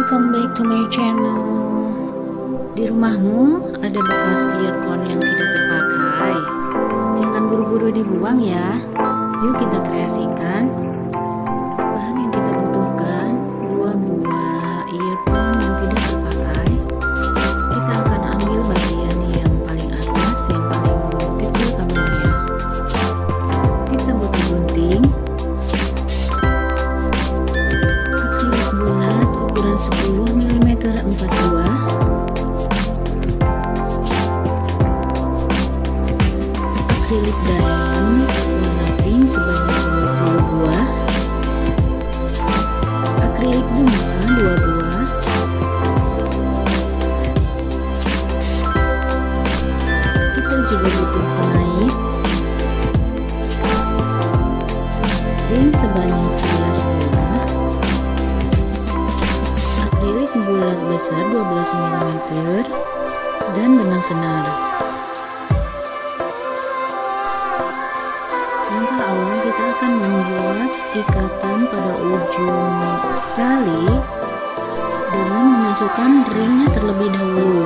Welcome back to my channel. Di rumahmu ada bekas earphone yang tidak terpakai? Jangan buru-buru dibuang ya. Yuk kita kreasikan. Bahan yang kita butuhkan 2 buah earphone yang tidak terpakai. Kita akan ambil bagian yang paling atas, yang paling kecil kabelnya. Kita butuh gunting, akrilik bulat ukuran 10 mm 4 buah, akrilik dalam warna pink sebanyak 20 buah, akrilik bunga 2 buah, kita juga butuh pengait, ring sebanyak 11 buah, akrilik bulat besar 12 mm, dan benang senar. Langkah awal kita akan membuat ikatan pada ujung tali dengan memasukkan ringnya terlebih dahulu.